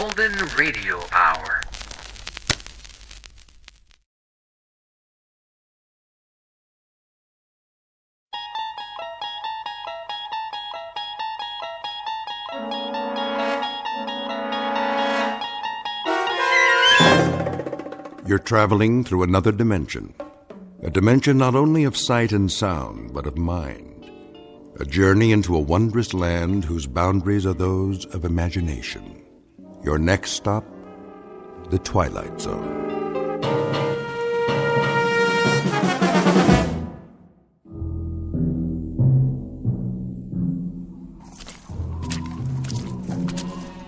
Golden Radio Hour. You're traveling through another dimension. A dimension not only of sight and sound, but of mind. A journey into a wondrous land whose boundaries are those of imagination. Your next stop, the Twilight Zone.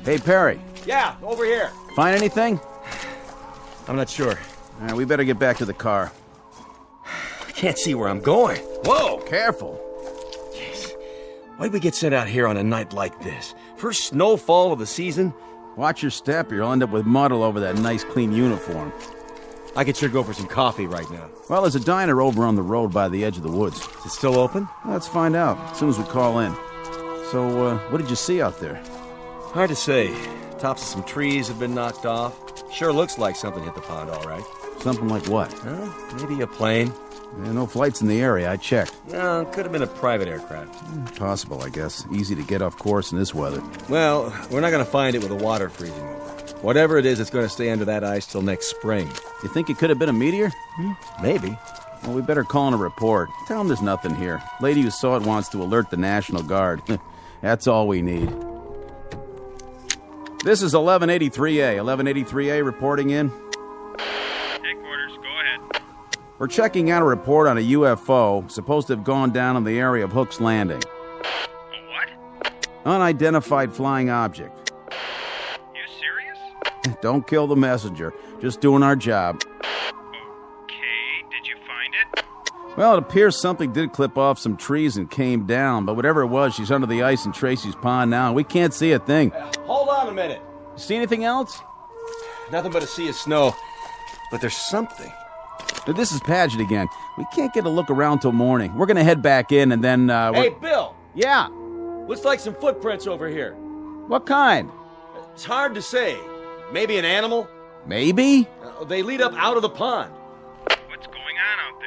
Hey, Perry. Yeah, over here. Find anything? I'm not sure. All right, we better get back to the car. I can't see where I'm going. Whoa! Careful. Jeez. Why'd we get sent out here on a night like this? First snowfall of the season? Watch your step, or you'll end up with mud all over that nice, clean uniform. I could sure go for some coffee right now. Well, there's a diner over on the road by the edge of the woods. Is it still open? Let's find out as soon as we call in. So, what did you see out there? Hard to say. Tops of some trees have been knocked off. Sure looks like something hit the pond, all right. Something like what? Maybe a plane. Yeah, no flights in the area. I checked. No, could have been a private aircraft. Possible, I guess. Easy to get off course in this weather. Well, we're not going to find it with the water freezing over. Whatever it is, it's going to stay under that ice till next spring. You think it could have been a meteor? Maybe. Well, we better call in a report. Tell them there's nothing here. Lady who saw it wants to alert the National Guard. That's all we need. This is 1183A. 1183A reporting in. Headquarters, go ahead. We're checking out a report on a UFO supposed to have gone down in the area of Hook's Landing. A what? Unidentified flying object. You serious? Don't kill the messenger. Just doing our job. Okay, did you find it? Well, it appears something did clip off some trees and came down, but whatever it was, she's under the ice in Tracy's pond now, and we can't see a thing. Hold on a minute. You see anything else? Nothing but a sea of snow. But there's something. This is Paget again. We can't get a look around till morning. We're going to head back in and then, Hey, Bill! Yeah? Looks like some footprints over here. What kind? It's hard to say. Maybe an animal? Maybe? They lead up out of the pond. What's going on out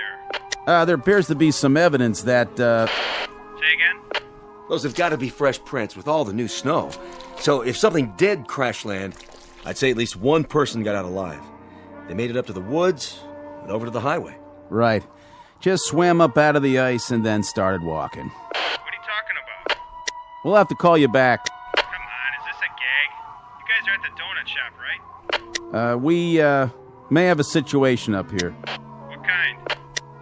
there? There appears to be some evidence that, Say again? Those have got to be fresh prints with all the new snow. So if something did crash land, I'd say at least one person got out alive. They made it up to the woods and over to the highway. Right. Just swam up out of the ice and then started walking. What are you talking about? We'll have to call you back. Come on, is this a gag? You guys are at the donut shop, right? We may have a situation up here. What kind?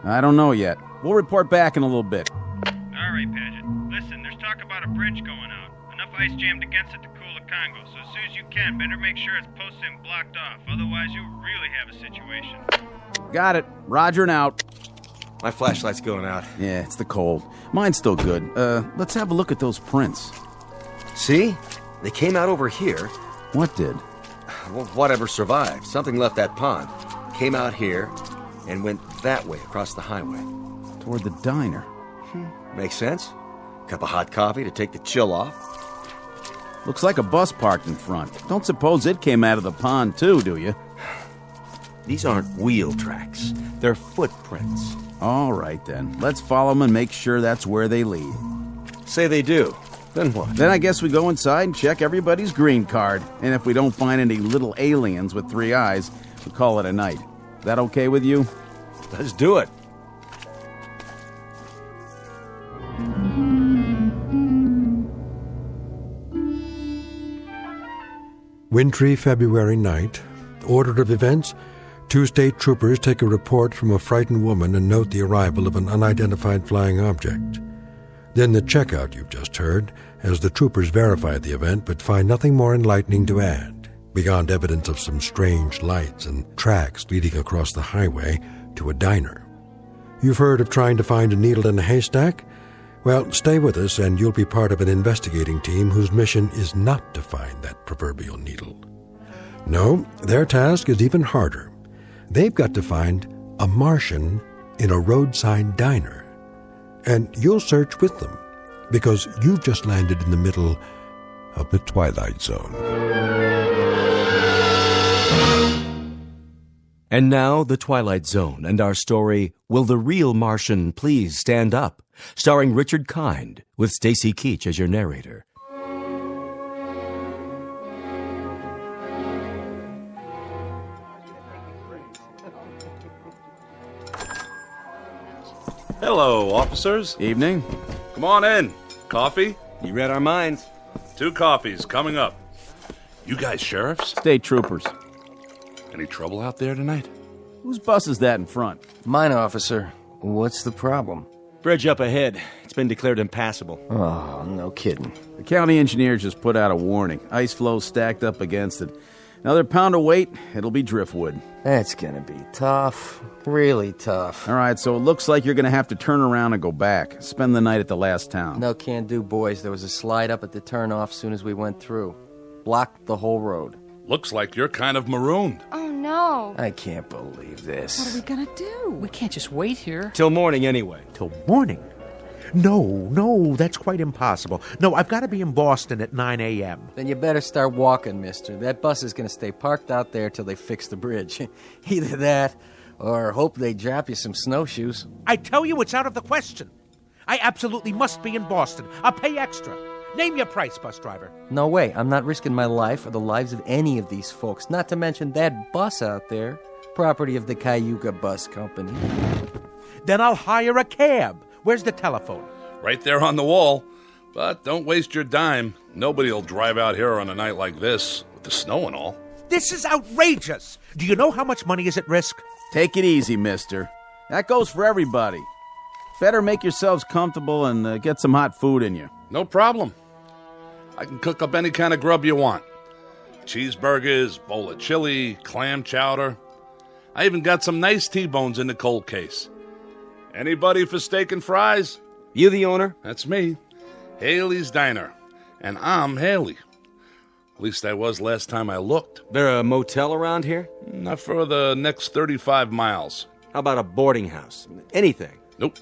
I don't know yet. We'll report back in a little bit. All right, Paget. Listen, there's talk about a bridge going out. Enough ice jammed against it to cool the Congo, so as soon as you can, better make sure it's posted and blocked off. Otherwise, you'll really have a situation. Got it. Roger and out. My flashlight's going out. Yeah, it's the cold. Mine's still good. Let's have a look at those prints. See? They came out over here. What did? Well, whatever survived. Something left that pond. Came out here and went that way across the highway. Toward the diner. Makes sense. Cup of hot coffee to take the chill off. Looks like a bus parked in front. Don't suppose it came out of the pond too, do you? These aren't wheel tracks. They're footprints. All right, then. Let's follow them and make sure that's where they lead. Say they do. Then what? Then I guess we go inside and check everybody's green card. And if we don't find any little aliens with 3 eyes, we call it a night. That okay with you? Let's do it. Wintry February night. Order of events: 2 state troopers take a report from a frightened woman and note the arrival of an unidentified flying object. Then the checkout you've just heard, as the troopers verify the event but find nothing more enlightening to add, beyond evidence of some strange lights and tracks leading across the highway to a diner. You've heard of trying to find a needle in a haystack? Well, stay with us and you'll be part of an investigating team whose mission is not to find that proverbial needle. No, their task is even harder. They've got to find a Martian in a roadside diner. And you'll search with them, because you've just landed in the middle of the Twilight Zone. And now, The Twilight Zone and our story, Will the Real Martian Please Stand Up? Starring Richard Kind, with Stacy Keach as your narrator. Hello, officers. Evening. Come on in. Coffee? You read our minds. 2 coffees coming up. You guys sheriffs? State troopers. Any trouble out there tonight? Whose bus is that in front? Mine, officer. What's the problem? Bridge up ahead. It's been declared impassable. Oh, no kidding. The county engineer just put out a warning. Ice flow stacked up against it. Another pound of weight, it'll be driftwood. That's gonna be tough. Really tough. All right, so it looks like you're going to have to turn around and go back. Spend the night at the last town. No can do, boys. There was a slide up at the turnoff soon as we went through. Blocked the whole road. Looks like you're kind of marooned. Oh, no. I can't believe this. What are we gonna do? We can't just wait here. Till morning, anyway. Till morning? No, that's quite impossible. No, I've got to be in Boston at 9 a.m. Then you better start walking, mister. That bus is gonna stay parked out there till they fix the bridge. Either that, or hope they drop you some snowshoes. I tell you, it's out of the question. I absolutely must be in Boston. I'll pay extra. Name your price, bus driver. No way. I'm not risking my life or the lives of any of these folks. Not to mention that bus out there. Property of the Cayuga Bus Company. Then I'll hire a cab. Where's the telephone? Right there on the wall. But don't waste your dime. Nobody'll drive out here on a night like this, with the snow and all. This is outrageous. Do you know how much money is at risk? Take it easy, mister. That goes for everybody. Better make yourselves comfortable and get some hot food in you. No problem. I can cook up any kind of grub you want. Cheeseburgers, bowl of chili, clam chowder. I even got some nice T-bones in the cold case. Anybody for steak and fries? You the owner? That's me. Haley's Diner. And I'm Haley. At least I was last time I looked. There a motel around here? Not for the next 35 miles. How about a boarding house? Anything? Nope.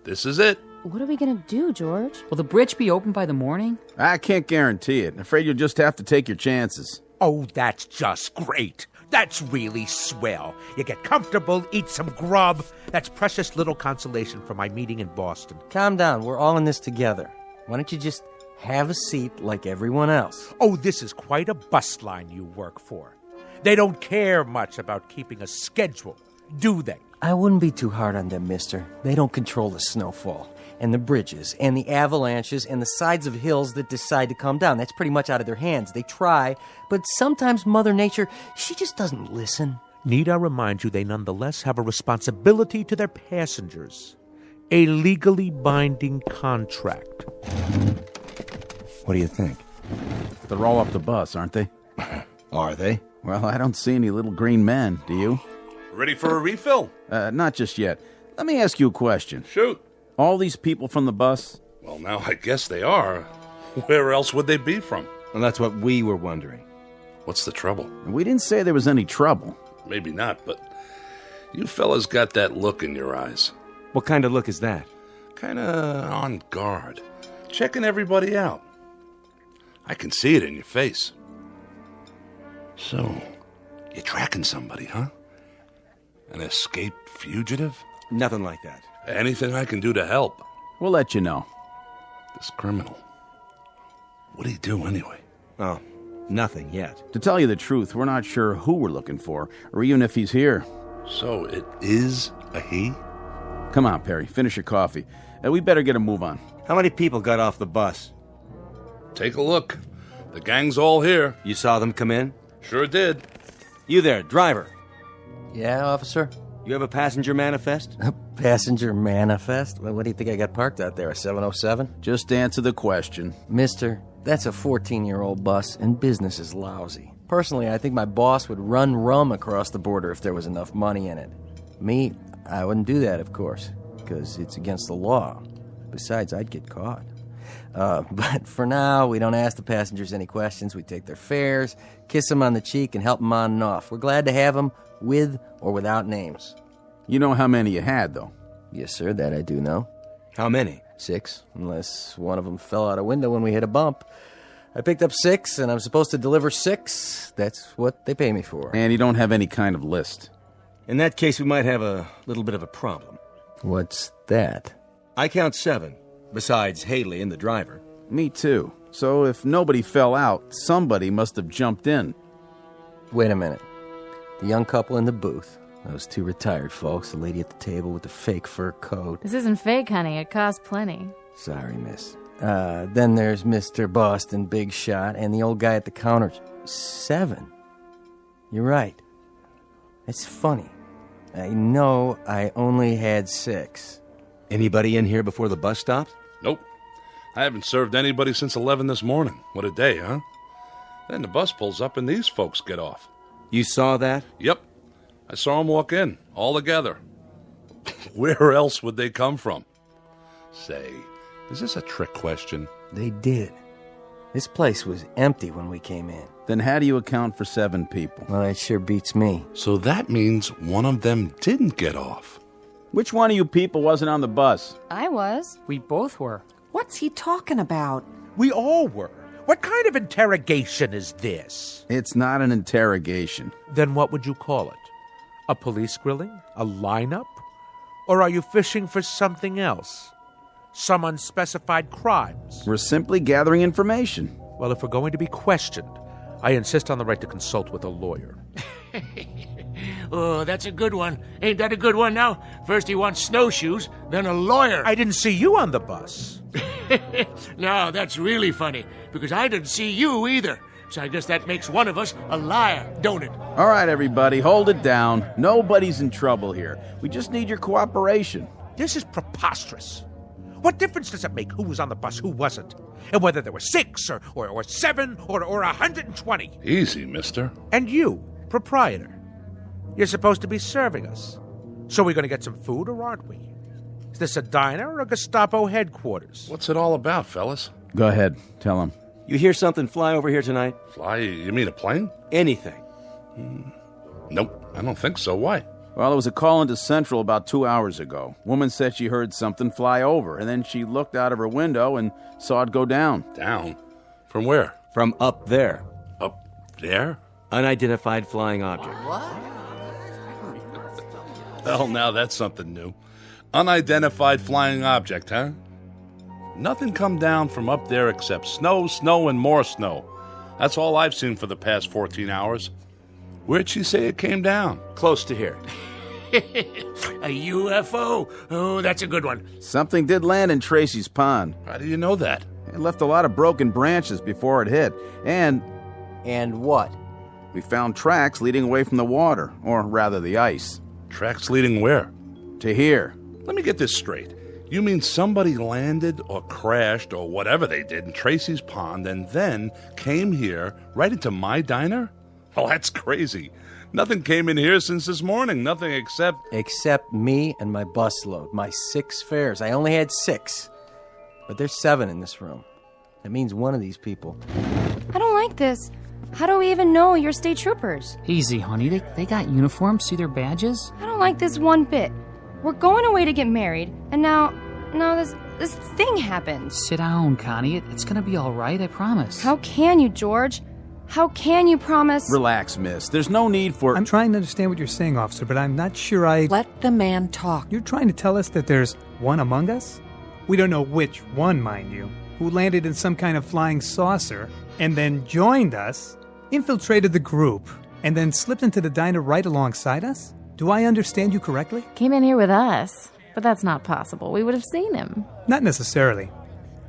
This is it. What are we gonna do, George? Will the bridge be open by the morning? I can't guarantee it. I'm afraid you'll just have to take your chances. Oh, that's just great. That's really swell. You get comfortable, eat some grub. That's precious little consolation for my meeting in Boston. Calm down. We're all in this together. Why don't you just have a seat like everyone else? Oh, this is quite a bus line you work for. They don't care much about keeping a schedule, do they? I wouldn't be too hard on them, mister. They don't control the snowfall, and the bridges, and the avalanches, and the sides of hills that decide to come down. That's pretty much out of their hands. They try, but sometimes Mother Nature, she just doesn't listen. Need I remind you they nonetheless have a responsibility to their passengers. A legally binding contract. What do you think? They're all off the bus, aren't they? Are they? Well, I don't see any little green men, do you? Ready for a refill? Not just yet. Let me ask you a question. Shoot. All these people from the bus? Well, now I guess they are. Where else would they be from? Well, that's what we were wondering. What's the trouble? We didn't say there was any trouble. Maybe not, but you fellas got that look in your eyes. What kind of look is that? Kinda on guard. Checking everybody out. I can see it in your face. So, you're tracking somebody, huh? An escaped fugitive? Nothing like that. Anything I can do to help. We'll let you know. This criminal. What'd he do anyway? Oh, nothing yet. To tell you the truth, we're not sure who we're looking for, or even if he's here. So it is a he? Come on, Perry, finish your coffee. We better get a move on. How many people got off the bus? Take a look. The gang's all here. You saw them come in? Sure did. You there, driver. Yeah, officer? You have a passenger manifest? A passenger manifest? Well, what do you think I got parked out there, a 707? Just answer the question. Mister, that's a 14-year-old bus, and business is lousy. Personally, I think my boss would run rum across the border if there was enough money in it. Me, I wouldn't do that, of course, because it's against the law. Besides, I'd get caught. But for now, we don't ask the passengers any questions. We take their fares, kiss them on the cheek, and help them on and off. We're glad to have them with or without names. You know how many you had, though? Yes, sir, that I do know. How many? 6, unless one of them fell out a window when we hit a bump. I picked up 6, and I'm supposed to deliver 6. That's what they pay me for. And you don't have any kind of list. In that case, we might have a little bit of a problem. What's that? I count 7, besides Haley and the driver. Me too. So if nobody fell out, somebody must have jumped in. Wait a minute. The young couple in the booth. Those 2 retired folks. The lady at the table with the fake fur coat. This isn't fake, honey. It costs plenty. Sorry, miss. Then there's Mr. Boston, Big Shot, and the old guy at the counter. 7. You're right. It's funny. I know I only had 6. Anybody in here before the bus stopped? Nope. I haven't served anybody since 11 this morning. What a day, huh? Then the bus pulls up and these folks get off. You saw that? Yep. I saw them walk in, all together. Where else would they come from? Say, is this a trick question? They did. This place was empty when we came in. Then how do you account for 7 people? Well, that sure beats me. So that means one of them didn't get off. Which one of you people wasn't on the bus? I was. We both were. What's he talking about? We all were. What kind of interrogation is this? It's not an interrogation. Then what would you call it? A police grilling? A lineup? Or are you fishing for something else? Some unspecified crimes? We're simply gathering information. Well, if we're going to be questioned, I insist on the right to consult with a lawyer. Oh, that's a good one. Ain't that a good one now? First he wants snowshoes, then a lawyer. I didn't see you on the bus. No, that's really funny, because I didn't see you either. So I guess that makes one of us a liar, don't it? All right, everybody, hold it down. Nobody's in trouble here. We just need your cooperation. This is preposterous. What difference does it make who was on the bus, who wasn't? And whether there were 6 or 7 or 120? Easy, mister. And you, proprietor, you're supposed to be serving us. So we're going to get some food, or aren't we? Is this a diner or a Gestapo headquarters? What's it all about, fellas? Go ahead, tell him. You hear something fly over here tonight? Fly? You mean a plane? Anything. Nope, I don't think so. Why? Well, there was a call into Central about 2 hours ago. Woman said she heard something fly over, and then she looked out of her window and saw it go down. Down? From where? From up there. Up there? Unidentified flying object. Well, now that's something new. Unidentified flying object, huh? Nothing come down from up there except snow, snow, and more snow. That's all I've seen for the past 14 hours. Where'd she say it came down? Close to here. A UFO? Oh, that's a good one. Something did land in Tracy's pond. How do you know that? It left a lot of broken branches before it hit. And what? We found tracks leading away from the water, or rather the ice. Tracks leading where? To here. Let me get this straight. You mean somebody landed or crashed or whatever they did in Tracy's pond and then came here right into my diner? Oh, that's crazy. Nothing came in here since this morning. Nothing except... Except me and my busload. My 6 fares. I only had 6. But there's 7 in this room. That means one of these people. I don't like this. How do we even know you're state troopers? Easy, honey. They got uniforms. See their badges? I don't like this one bit. We're going away to get married, and now this thing happened. Sit down, Connie. It's gonna be all right, I promise. How can you, George? How can you promise? Relax, miss. There's no need for... I'm trying to understand what you're saying, officer, but I'm not sure I... Let the man talk. You're trying to tell us that there's one among us? We don't know which one, mind you, who landed in some kind of flying saucer and then joined us, infiltrated the group, and then slipped into the diner right alongside us? Do I understand you correctly? Came in here with us, but that's not possible. We would have seen him. Not necessarily.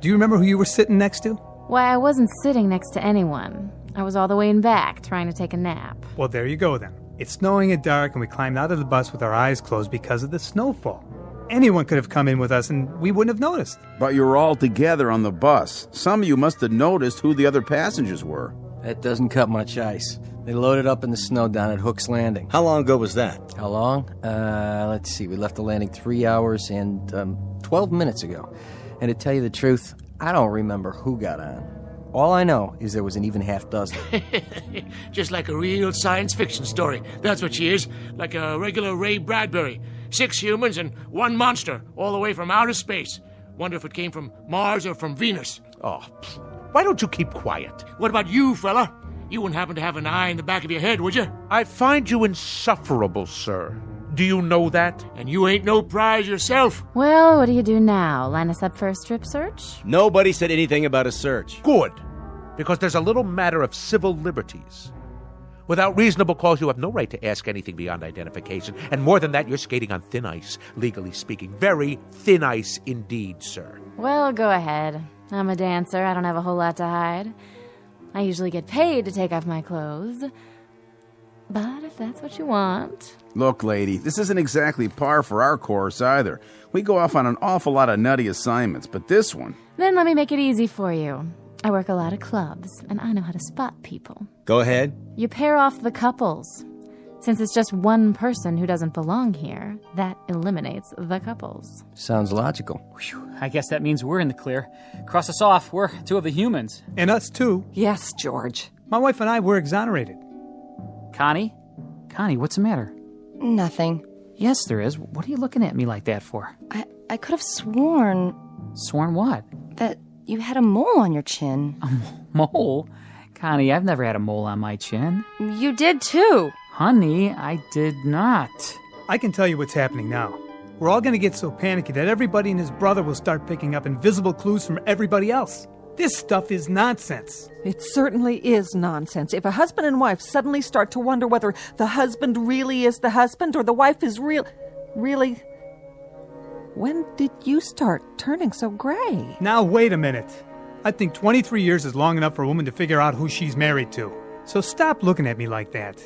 Do you remember who you were sitting next to? Why, I wasn't sitting next to anyone. I was all the way in back, trying to take a nap. Well, there you go then. It's snowing and dark, and we climbed out of the bus with our eyes closed because of the snowfall. Anyone could have come in with us, and we wouldn't have noticed. But you were all together on the bus. Some of you must have noticed who the other passengers were. That doesn't cut much ice. They loaded up in the snow down at Hook's Landing. How long ago was that? How long? Let's see. We left the landing 3 hours and 12 minutes ago. And to tell you the truth, I don't remember who got on. All I know is there was an even half dozen. Just like a real science fiction story. That's what she is. Like a regular Ray Bradbury. 6 humans and 1 monster, all the way from outer space. Wonder if it came from Mars or from Venus. Oh, Why don't you keep quiet? What about you, fella? You wouldn't happen to have an eye in the back of your head, would you? I find you insufferable, sir. Do you know that? And you ain't no prize yourself. Well, what do you do now? Line us up for a strip search? Nobody said anything about a search. Good, because there's a little matter of civil liberties. Without reasonable cause, you have no right to ask anything beyond identification. And more than that, you're skating on thin ice, legally speaking. Very thin ice indeed, sir. Well, go ahead. I'm a dancer. I don't have a whole lot to hide. I usually get paid to take off my clothes. But if that's what you want... Look, lady, this isn't exactly par for our course either. We go off on an awful lot of nutty assignments, but this one... Then let me make it easy for you. I work a lot of clubs, and I know how to spot people. Go ahead. You pair off the couples. Since it's just one person who doesn't belong here, that eliminates the couples. Sounds logical. Whew, I guess that means we're in the clear. Cross us off. We're two of the humans. And us too. Yes, George. My wife and I were exonerated. Connie? Connie, what's the matter? Nothing. Yes, there is. What are you looking at me like that for? I could have sworn... Sworn what? That you had a mole on your chin. A mole? Connie, I've never had a mole on my chin. You did too. Honey, I did not. I can tell you what's happening now. We're all going to get so panicky that everybody and his brother will start picking up invisible clues from everybody else. This stuff is nonsense. It certainly is nonsense. If a husband and wife suddenly start to wonder whether the husband really is the husband or the wife is really... When did you start turning so gray? Now, wait a minute. I think 23 years is long enough for a woman to figure out who she's married to. So stop looking at me like that.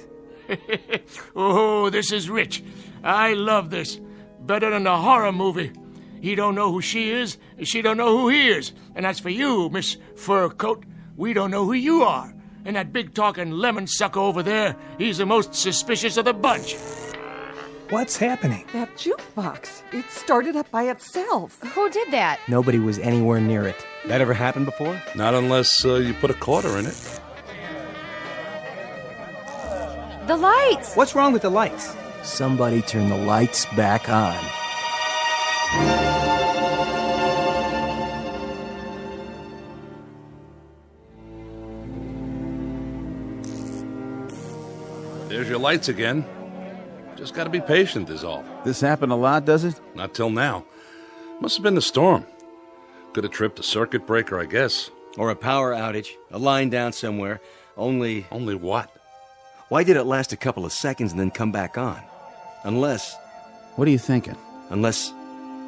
Oh, this is rich. I love this. Better than a horror movie. He don't know who she is, and she don't know who he is. And as for you, Miss Fur Coat, we don't know who you are. And that big-talking lemon sucker over there, he's the most suspicious of the bunch. What's happening? That jukebox. It started up by itself. Who did that? Nobody was anywhere near it. That ever happened before? Not unless you put a quarter in it. The lights! What's wrong with the lights? Somebody turn the lights back on. There's your lights again. Just gotta be patient is all. This happened a lot, does it? Not till now. Must have been the storm. Could have tripped a circuit breaker, I guess. Or a power outage, a line down somewhere. Only what? Why did it last a couple of seconds and then come back on? Unless... What are you thinking? Unless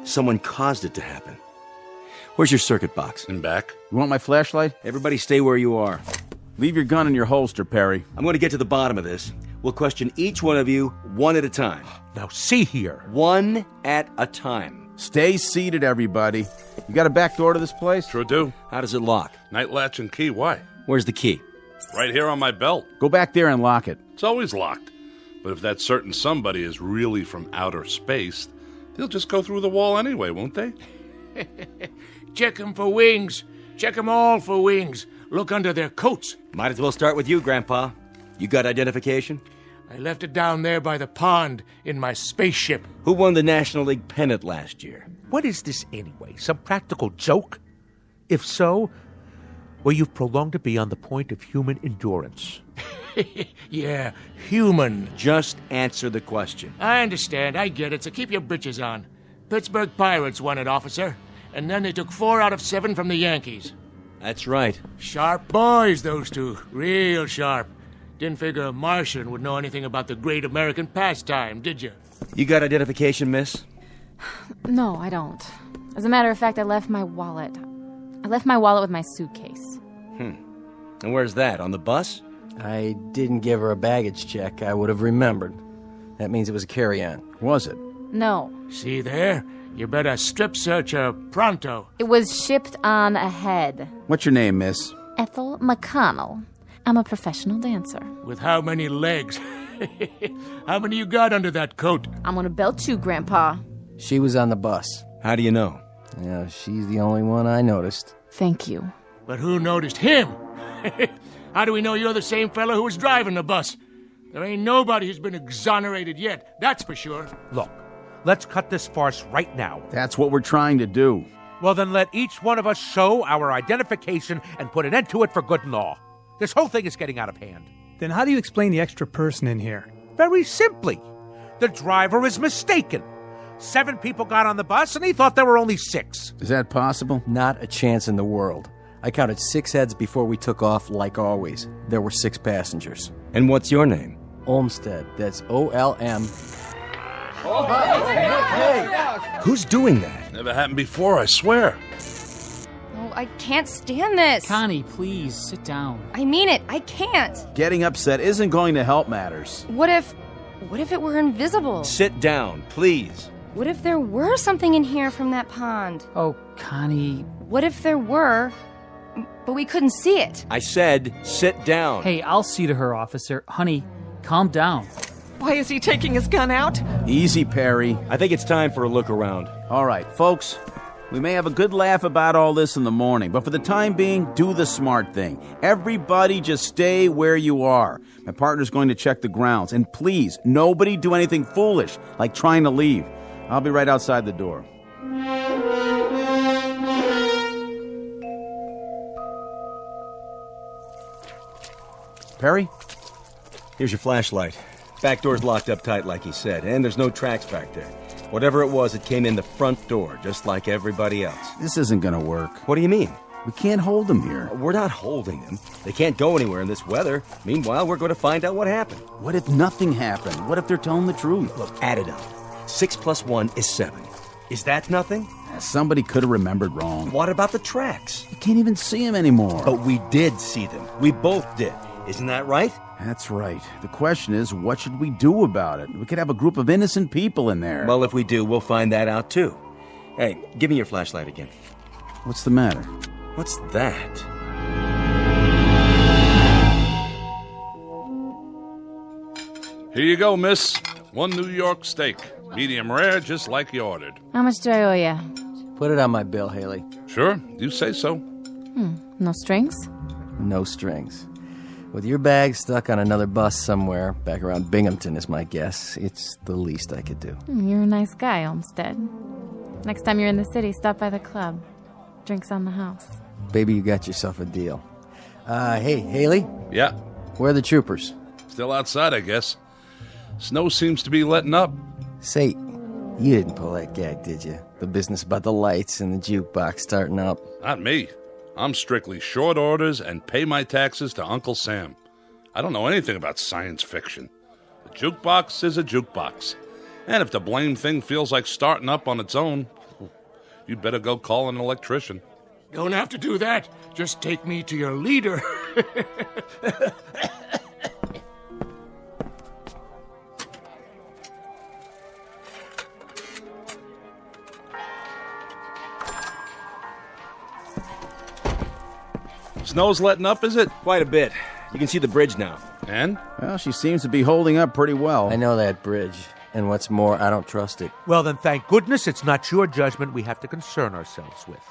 someone caused it to happen. Where's your circuit box? In back. You want my flashlight? Everybody stay where you are. Leave your gun in your holster, Perry. I'm going to get to the bottom of this. We'll question each one of you one at a time. Now see here. One at a time. Stay seated, everybody. You got a back door to this place? Sure do. How does it lock? Night latch and key, why? Where's the key? Right here on my belt. Go back there and lock it. It's always locked. But if that certain somebody is really from outer space, they'll just go through the wall anyway, won't they? Check them for wings. Check them all for wings. Look under their coats. Might as well start with you, Grandpa. You got identification? I left it down there by the pond in my spaceship. Who won the National League pennant last year? What is this anyway? Some practical joke? If so, well, you've prolonged it beyond the point of human endurance. Yeah, human. Just answer the question. I understand. I get it. So keep your britches on. Pittsburgh Pirates won it, officer. And then they took 4 out of 7 from the Yankees. That's right. Sharp boys, those two. Real sharp. Didn't figure a Martian would know anything about the great American pastime, did you? You got identification, miss? No, I don't. As a matter of fact, I left my wallet. I left my wallet with my suitcase. And where's that? On the bus? I didn't give her a baggage check. I would have remembered. That means it was a carry-on. Was it? No. See there? You better strip search her pronto. It was shipped on ahead. What's your name, miss? Ethel McConnell. I'm a professional dancer. With how many legs? How many you got under that coat? I'm gonna belt you, Grandpa. She was on the bus. How do you know? Yeah, she's the only one I noticed. Thank you. But who noticed him? How do we know you're the same fella who was driving the bus? There ain't nobody who's been exonerated yet, that's for sure. Look, let's cut this farce right now. That's what we're trying to do. Well, then let each one of us show our identification and put an end to it for good and all. This whole thing is getting out of hand. Then how do you explain the extra person in here? Very simply. The driver is mistaken. 7 people got on the bus, and he thought there were only 6. Is that possible? Not a chance in the world. I counted 6 heads before we took off, like always. There were 6 passengers. And what's your name? Olmsted. That's O-L-M. Hey! Who's doing that? Never happened before, I swear. Oh, I can't stand this. Connie, please, sit down. I mean it. I can't. Getting upset isn't going to help matters. What if it were invisible? Sit down, please. What if there were something in here from that pond? Oh, Connie. What if there were, but we couldn't see it? I said, sit down. Hey, I'll see to her, officer. Honey, calm down. Why is he taking his gun out? Easy, Perry. I think it's time for a look around. All right, folks. We may have a good laugh about all this in the morning, but for the time being, do the smart thing. Everybody just stay where you are. My partner's going to check the grounds. And please, nobody do anything foolish, like trying to leave. I'll be right outside the door. Perry? Here's your flashlight. Back door's locked up tight like he said, and there's no tracks back there. Whatever it was, it came in the front door, just like everybody else. This isn't gonna work. What do you mean? We can't hold them here. We're not holding them. They can't go anywhere in this weather. Meanwhile, we're going to find out what happened. What if nothing happened? What if they're telling the truth? Look, add it up. 6 + 1 is 7. Is that nothing? Somebody could have remembered wrong. What about the tracks? You can't even see them anymore. But we did see them. We both did. Isn't that right? That's right. The question is, what should we do about it? We could have a group of innocent people in there. Well, if we do, we'll find that out too. Hey, give me your flashlight again. What's the matter? What's that? Here you go, miss. 1 New York steak. Medium rare, just like you ordered. How much do I owe you? Put it on my bill, Haley. Sure, you say so. No strings? No strings. With your bag stuck on another bus somewhere, back around Binghamton is my guess, it's the least I could do. You're a nice guy, Olmsted. Next time you're in the city, stop by the club. Drinks on the house. Baby, you got yourself a deal. Hey, Haley? Yeah. Where are the troopers? Still outside, I guess. Snow seems to be letting up. Say, you didn't pull that gag, did you? The business about the lights and the jukebox starting up. Not me. I'm strictly short orders and pay my taxes to Uncle Sam. I don't know anything about science fiction. A jukebox is a jukebox. And if the blame thing feels like starting up on its own, you'd better go call an electrician. Don't have to do that. Just take me to your leader. Snow's letting up, is it? Quite a bit. You can see the bridge now. And? Well, she seems to be holding up pretty well. I know that bridge. And what's more, I don't trust it. Well, then thank goodness it's not your judgment we have to concern ourselves with.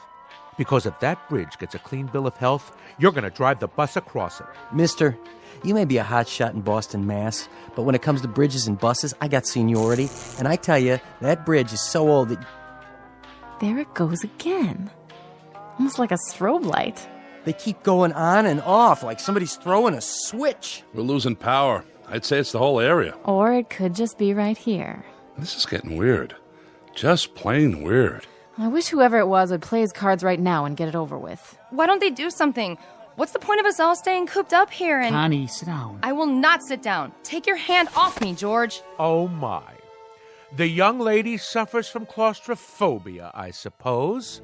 Because if that bridge gets a clean bill of health, you're going to drive the bus across it. Mister, you may be a hotshot in Boston, Mass., but when it comes to bridges and buses, I got seniority. And I tell you, that bridge is so old that... There it goes again. Almost like a strobe light. They keep going on and off like somebody's throwing a switch. We're losing power. I'd say it's the whole area. Or it could just be right here. This is getting weird. Just plain weird. I wish whoever it was would play his cards right now and get it over with. Why don't they do something? What's the point of us all staying cooped up here and... Connie, sit down. I will not sit down. Take your hand off me, George. Oh, my. The young lady suffers from claustrophobia, I suppose.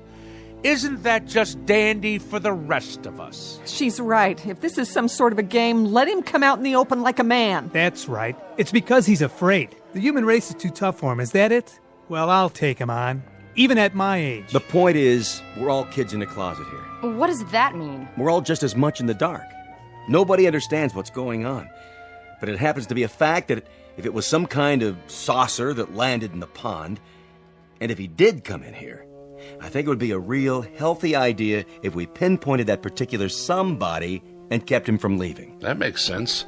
Isn't that just dandy for the rest of us? She's right. If this is some sort of a game, let him come out in the open like a man. That's right. It's because he's afraid. The human race is too tough for him. Is that it? Well, I'll take him on. Even at my age. The point is, we're all kids in a closet here. What does that mean? We're all just as much in the dark. Nobody understands what's going on. But it happens to be a fact that if it was some kind of saucer that landed in the pond, and if he did come in here, I think it would be a real healthy idea if we pinpointed that particular somebody and kept him from leaving. That makes sense.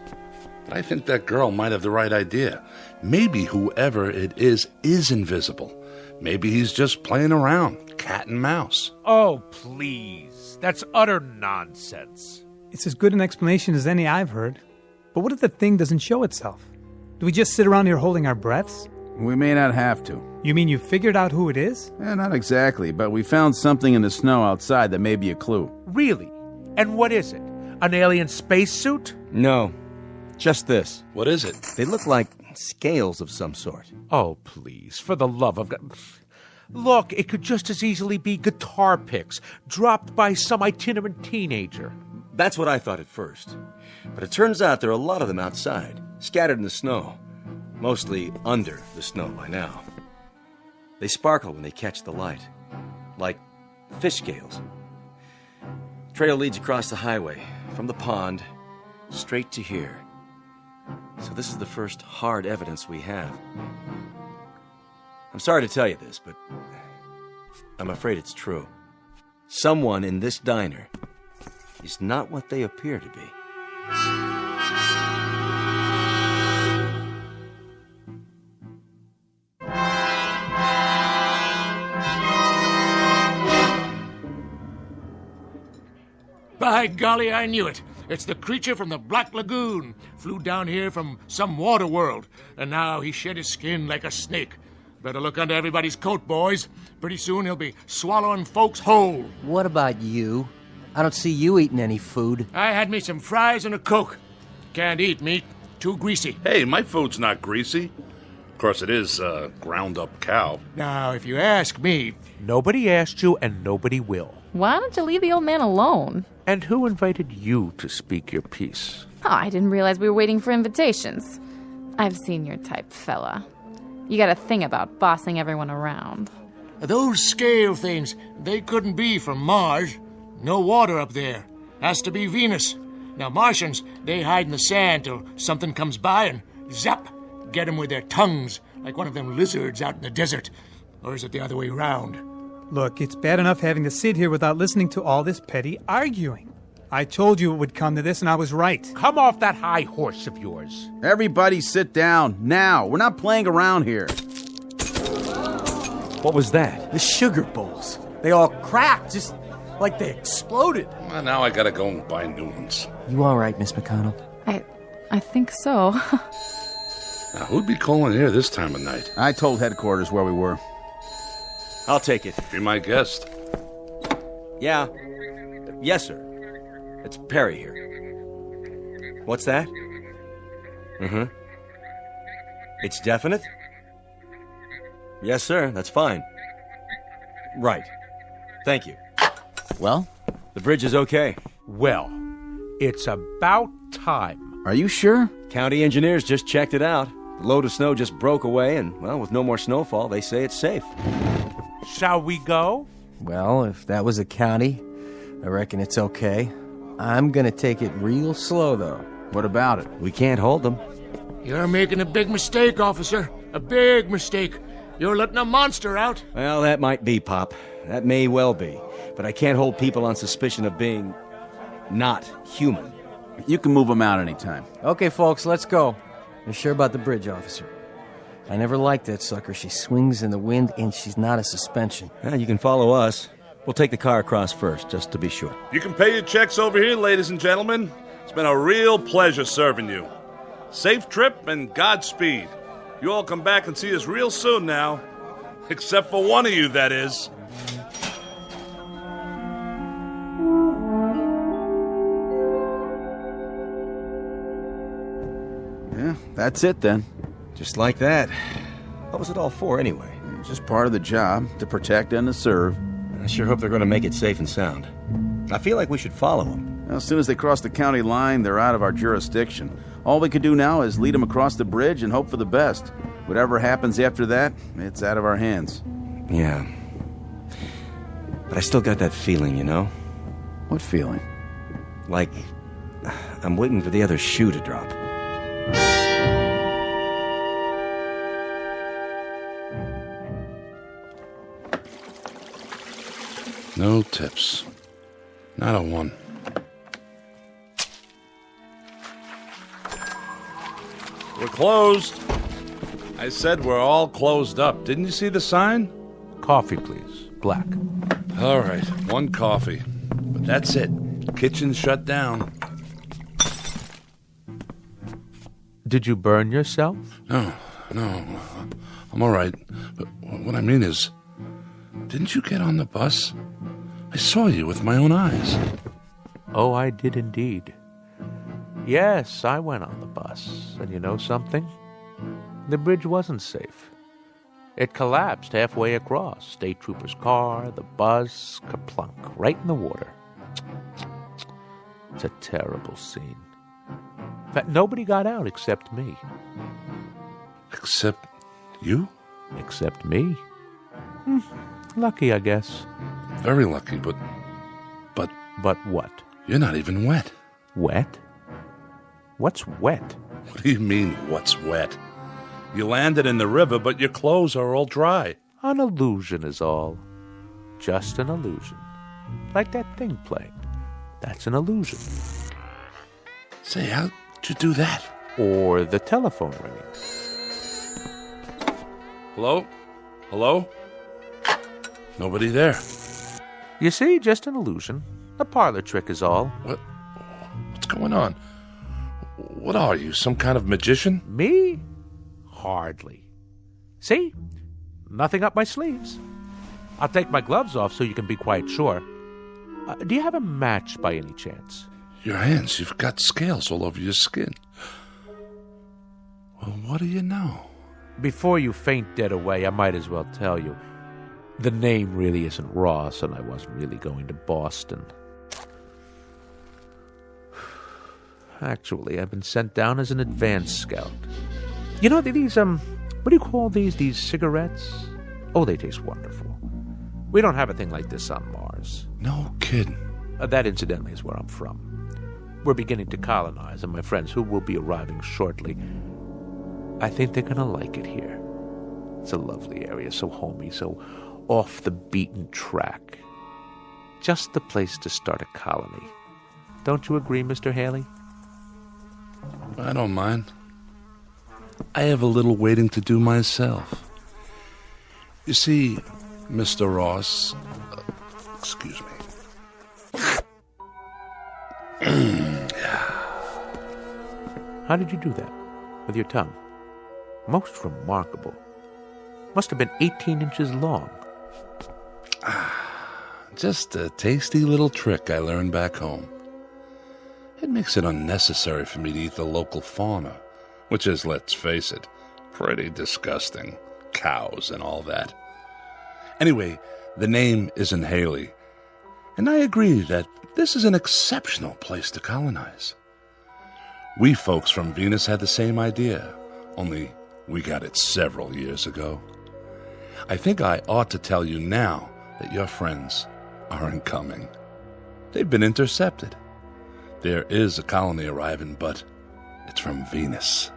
But I think that girl might have the right idea. Maybe whoever it is invisible. Maybe he's just playing around, cat and mouse. Oh, please. That's utter nonsense. It's as good an explanation as any I've heard. But what if the thing doesn't show itself? Do we just sit around here holding our breaths? We may not have to. You mean you figured out who it is? Not exactly, but we found something in the snow outside that may be a clue. Really? And what is it? An alien spacesuit? No, just this. What is it? They look like scales of some sort. Oh, please, for the love of God. Look, it could just as easily be guitar picks dropped by some itinerant teenager. That's what I thought at first. But it turns out there are a lot of them outside, scattered in the snow. Mostly under the snow by now. They sparkle when they catch the light, like fish scales. Trail leads across the highway, from the pond, straight to here. So this is the first hard evidence we have. I'm sorry to tell you this, but I'm afraid it's true. Someone in this diner is not what they appear to be. By golly, I knew it. It's the creature from the Black Lagoon. Flew down here from some water world, and now he shed his skin like a snake. Better look under everybody's coat, boys. Pretty soon he'll be swallowing folks whole. What about you? I don't see you eating any food. I had me some fries and a Coke. Can't eat meat. Too greasy. Hey, my food's not greasy. Of course, it is ground-up cow. Now, if you ask me... Nobody asked you, and nobody will. Why don't you leave the old man alone? And who invited you to speak your piece? Oh, I didn't realize we were waiting for invitations. I've seen your type, fella. You got a thing about bossing everyone around. Those scale things, they couldn't be from Mars. No water up there. Has to be Venus. Now, Martians, they hide in the sand till something comes by and zap, get 'em with their tongues, like one of them lizards out in the desert. Or is it the other way round? Look, it's bad enough having to sit here without listening to all this petty arguing. I told you it would come to this, and I was right. Come off that high horse of yours. Everybody sit down, now. We're not playing around here. What was that? The sugar bowls. They all cracked, just like they exploded. Well, now I gotta go and buy new ones. You all right, Miss McConnell? I think so. Now, who'd be calling here this time of night? I told headquarters where we were. I'll take it. Be my guest. Yeah. Yes, sir. It's Perry here. What's that? Mm-hmm. It's definite? Yes, sir. That's fine. Right. Thank you. Well? The bridge is okay. Well, it's about time. Are you sure? County engineers just checked it out. The load of snow just broke away, and, well, with no more snowfall, they say it's safe. Shall we go? Well, if that was a county, I reckon it's okay. I'm gonna take it real slow, though. What about it? We can't hold them. You're making a big mistake, officer. A big mistake. You're letting a monster out. Well, that might be, Pop. That may well be. But I can't hold people on suspicion of being not human. You can move them out anytime. Okay, folks, let's go. You're sure about the bridge, officer? I never liked that sucker. She swings in the wind, and she's not a suspension. Yeah, you can follow us. We'll take the car across first, just to be sure. You can pay your checks over here, ladies and gentlemen. It's been a real pleasure serving you. Safe trip and Godspeed. You all come back and see us real soon now. Except for one of you, that is. Yeah, that's it then. Just like that. What was it all for, anyway? It's just part of the job, to protect and to serve. I sure hope they're going to make it safe and sound. I feel like we should follow them. Well, as soon as they cross the county line, they're out of our jurisdiction. All we could do now is lead them across the bridge and hope for the best. Whatever happens after that, it's out of our hands. Yeah. But I still got that feeling, you know? What feeling? Like I'm waiting for the other shoe to drop. No tips. Not a one. We're closed. I said we're all closed up. Didn't you see the sign? Coffee, please. Black. All right, 1 coffee. But that's it. Kitchen's shut down. Did you burn yourself? No. I'm all right. But what I mean is, didn't you get on the bus? I saw you with my own eyes. Oh, I did indeed. Yes, I went on the bus. And you know something? The bridge wasn't safe. It collapsed halfway across. State trooper's car, the bus, kerplunk, right in the water. It's a terrible scene. In fact, nobody got out except me. Except you? Except me. Lucky, I guess. Very lucky, but... But what? You're not even wet. Wet? What's wet? What do you mean, what's wet? You landed in the river, but your clothes are all dry. An illusion is all. Just an illusion. Like that thing playing. That's an illusion. Say, how'd you do that? Or the telephone ringing. Hello? Hello? Nobody there. You see, just an illusion. A parlor trick is all. What's going on? What are you, some kind of magician? Me? Hardly. See? Nothing up my sleeves. I'll take my gloves off so you can be quite sure. Do you have a match by any chance? Your hands, you've got scales all over your skin. Well, what do you know? Before you faint dead away, I might as well tell you. The name really isn't Ross, and I wasn't really going to Boston. Actually, I've been sent down as an advance scout. You know, these, what do you call these? These cigarettes? Oh, they taste wonderful. We don't have a thing like this on Mars. No kidding. That, incidentally, is where I'm from. We're beginning to colonize, and my friends, who will be arriving shortly, I think they're going to like it here. It's a lovely area, so homey, so off the beaten track. Just the place to start a colony. Don't you agree, Mr. Haley? I don't mind. I have a little waiting to do myself. You see, Mr. Ross... excuse me. How did you do that? With your tongue? Most remarkable. Must have been 18 inches long. Just a tasty little trick I learned back home. It makes it unnecessary for me to eat the local fauna, which is, let's face it, pretty disgusting. Cows and all that. Anyway, the name isn't Haley, and I agree that this is an exceptional place to colonize. We folks from Venus had the same idea, only we got it several years ago. I think I ought to tell you now that your friends aren't coming. They've been intercepted. There is a colony arriving, but it's from Venus.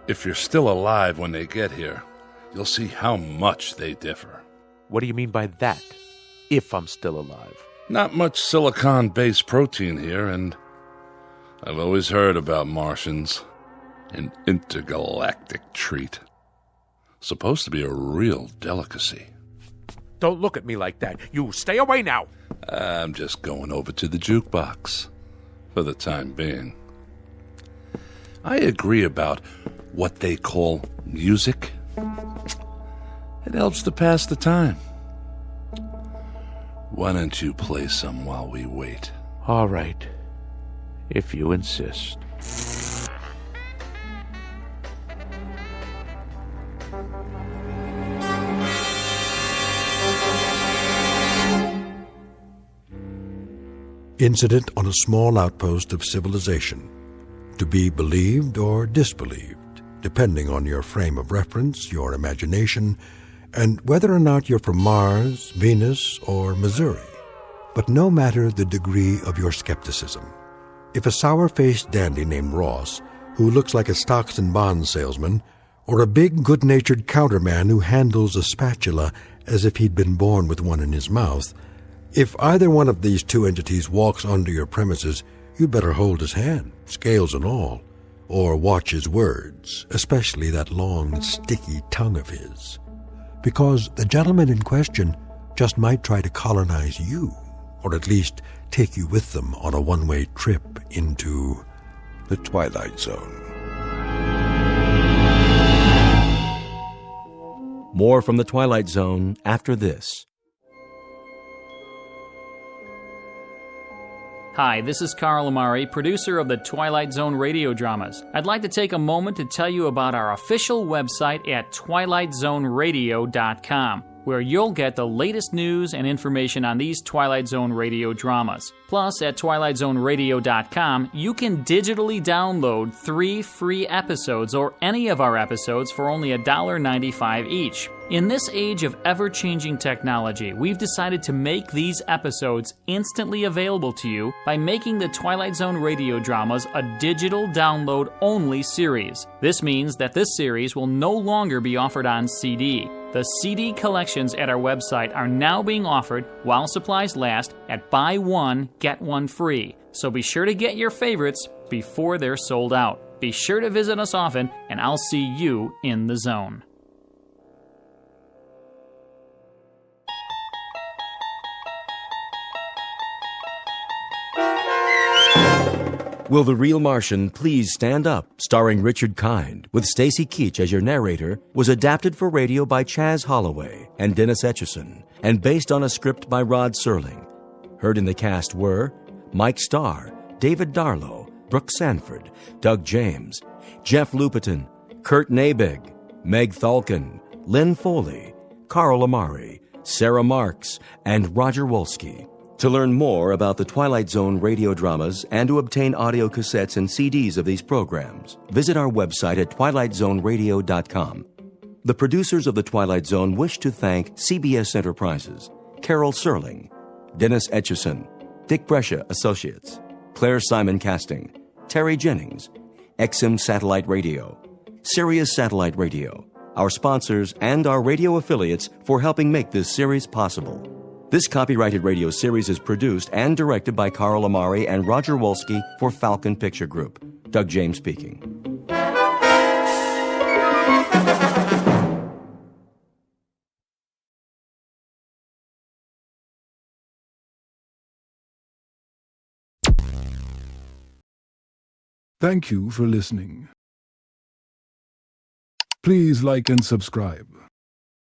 If you're still alive when they get here, you'll see how much they differ. What do you mean by that? If I'm still alive? Not much silicon-based protein here, and I've always heard about Martians. An intergalactic treat. Supposed to be a real delicacy. Don't look at me like that. You stay away now. I'm just going over to the jukebox. For the time being. I agree about what they call music. It helps to pass the time. Why don't you play some while we wait? All right. If you insist. Incident on a small outpost of civilization, to be believed or disbelieved, depending on your frame of reference, your imagination, and whether or not you're from Mars, Venus, or Missouri. But no matter the degree of your skepticism, if a sour-faced dandy named Ross, who looks like a stocks and bonds salesman, or a big, good-natured counterman who handles a spatula as if he'd been born with one in his mouth, if either one of these two entities walks onto your premises, you'd better hold his hand, scales and all, or watch his words, especially that long, sticky tongue of his. because the gentleman in question just might try to colonize you, or at least take you with them on a one-way trip into the Twilight Zone. More from the Twilight Zone after this. Hi, this is Carl Amari, producer of the Twilight Zone radio dramas. I'd like to take a moment to tell you about our official website at twilightzoneradio.com, where you'll get the latest news and information on these Twilight Zone radio dramas. Plus, at twilightzoneradio.com, you can digitally download 3 free episodes or any of our episodes for only $1.95 each. In this age of ever-changing technology, we've decided to make these episodes instantly available to you by making the Twilight Zone radio dramas a digital download-only series. This means that this series will no longer be offered on CD. The CD collections at our website are now being offered while supplies last at buy one, get one free. So be sure to get your favorites before they're sold out. Be sure to visit us often, and I'll see you in the zone. Will the Real Martian Please Stand Up, starring Richard Kind, with Stacy Keach as your narrator, was adapted for radio by Chaz Holloway and Dennis Etchison, and based on a script by Rod Serling. Heard in the cast were Mike Starr, David Darlow, Brooke Sanford, Doug James, Jeff Lupetin, Kurt Nabig, Meg Thalkin, Lynn Foley, Carl Amari, Sarah Marks, and Roger Wolski. To learn more about the Twilight Zone radio dramas and to obtain audio cassettes and CDs of these programs, visit our website at twilightzoneradio.com. The producers of the Twilight Zone wish to thank CBS Enterprises, Carol Serling, Dennis Etchison, Dick Brescia Associates, Claire Simon Casting, Terry Jennings, XM Satellite Radio, Sirius Satellite Radio, our sponsors, and our radio affiliates for helping make this series possible. This copyrighted radio series is produced and directed by Carl Amari and Roger Wolski for Falcon Picture Group. Doug James speaking. Thank you for listening. Please like and subscribe.